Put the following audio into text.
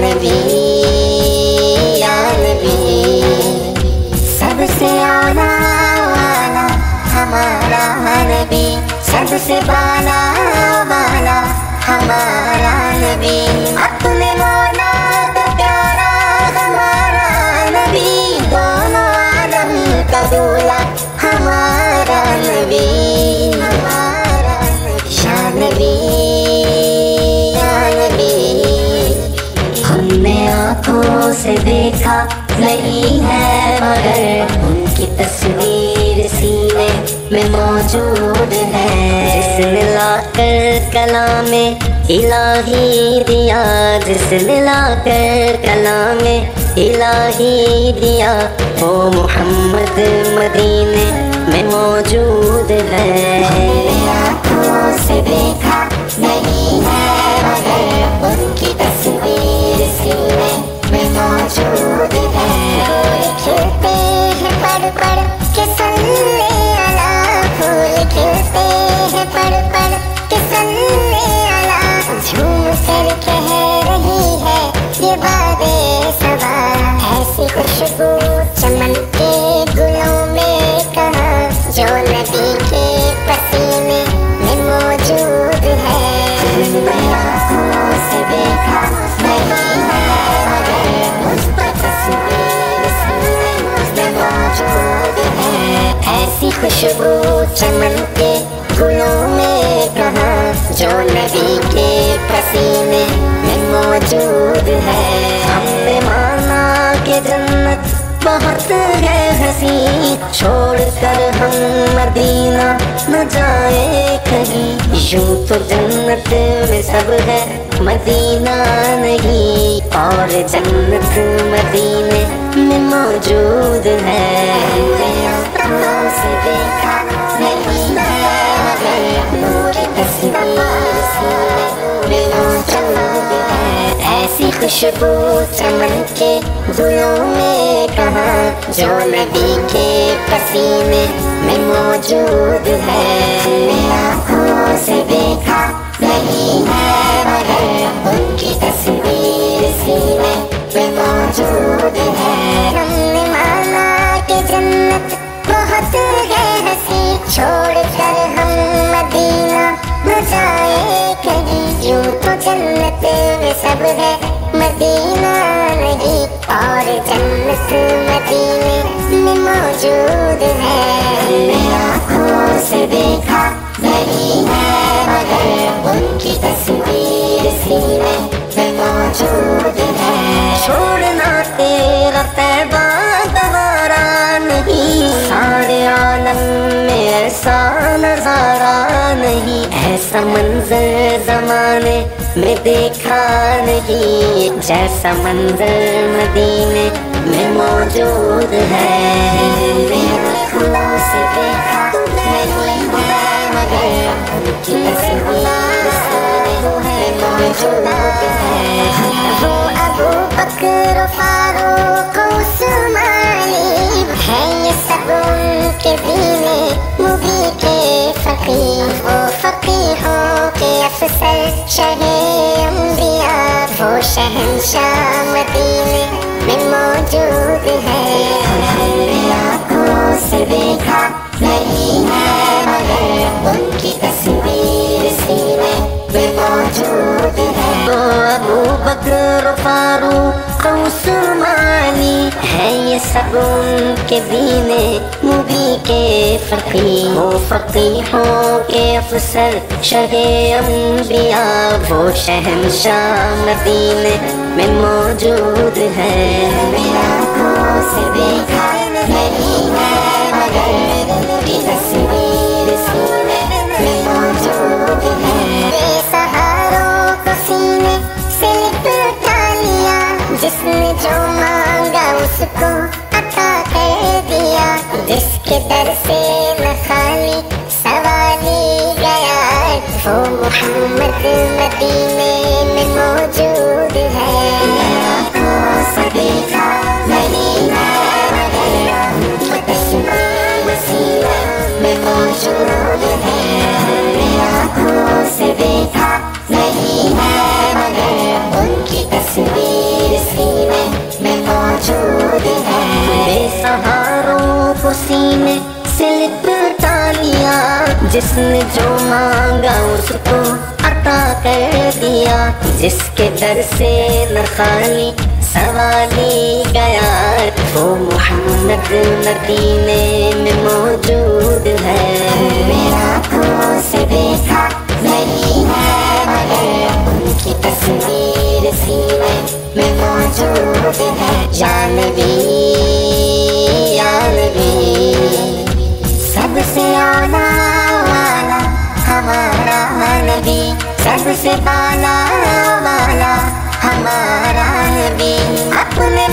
नबी या नबी, सबसे औला वाला हमारा नबी, सबसे बाला वाला हमारा नबी, अपने मौला का प्यारा हमारा नबी, दोनों आलम का दूल्हा हमारा नबी, हमारा या नबी या नबी। हमने आँखों से देखा नहीं है मगर उनकी तस्वीर सीने में मौजूद है, जिसने लाकर कलामे इलाही दिया, जिसने लाकर कलामे इलाही दिया, वो मोहम्मद मदीने में मौजूद है। हमने आँखों से देखा नहीं है मगर उनकी तस्वीर सीने में मौजूद है, खिलते हैं पढ़ पढ़ के सल्ले अला, फूल खिलते हैं पढ़ पढ़ के सल्ले अला, झूम कर कह रही है ये बादे सबा, ऐसी खुशबू चमन के गुलों में कहाँ, जो नबी के पसीने में मौजूद है। हमने आँखों से देखा नहीं है मगर उस पर तस्वीर सीने में मौजूद है, ऐसी खुशबू चमन के गुलों में कहाँ, जो नबी के पसीने में मौजूद है। हमने माना कि जन्नत बहुत है हसी, छोड़ कर हम मदीना न जाए कहीं, यूं तो जन्नत में सब है मदीना नहीं, और जन्नत मदीने में मौजूद है। हमने आँखों से देखा नहीं है मगर नूर की तस्वीर सीने में मौजूद है, ऐसी खुशबू चमन के गुलों में कहाँ, जो नबी के पसीने में मौजूद है। हमने आँखों से देखा नहीं है मगर उनकी तस्वीर सीने में मौजूद है। हमने माना कि जन्नत बहुत है हसी, छोड़ कर हम मदीना न जाए कहीं, यूं तो जन्नत में सब है मदीना नहीं, और जन्नत मदीने में मौजूद है। हमने आँखों से देखा नहीं है मगर उनकी तस्वीर सीने में मौजूद है। छोड़ना तेरा तैबा गवारा नहीं, सारे आलम में ऐसा नजारा नहीं, ऐसा मंजर जमाने में देखा नहीं, जैसा मंजर मदीने में मौजूद है। हमने आँखों से देखा नहीं है मगर उनकी तस्वीर सीने में मौजूद है। वो अबू बकर फारूक उस्मानी है, ये सब उनके दीने मुबी के फकीर, वो फकीहों के अफसर शहे अंबिया, वो शहंशाह मदीने में मौजूद है। हमने आँखों से देखा नहीं है मगर उनकी तस्वीर सीने में मौजूद है। वो अबू बकर फारूक उस्मानी है, ये सब उनके दीने मुबी के फकीर, वो फकीहों के अफसर शहे अंबिया, वो शहंशाह मदीने में मौजूद है। हमने आँखों से देखा नहीं है मगर उनकी तस्वीर सीने में मौजूद है। बेसहारों को सीने से लिपटा लिया, जिसने जो मांगा उसको अता कर दिया, जिसके दर से न खाली सवाली गया, वो मोहम्मद मदीने में मौजूद है। आँखों से देखा नहीं है मगर उनकी तस्वीर सीने में मौजूद है। हमने आँखों से देखा नहीं है मगर उनकी तस्वीर جس نے جو مانگا اس کو عطا کر دیا، جس کے در سے نہ خالی سوالی گیا، وہ محمد مدینے میں موجود ہے۔ میرا آنکھوں سے دیکھا نہیں ہے مگر ان کی تصویر سینے میں موجود ہے۔ یا نبی یا نبی، سب سے اعلیٰ والا ہمارا نبی، سب سے بالا والا ہمارا نبی، اپنے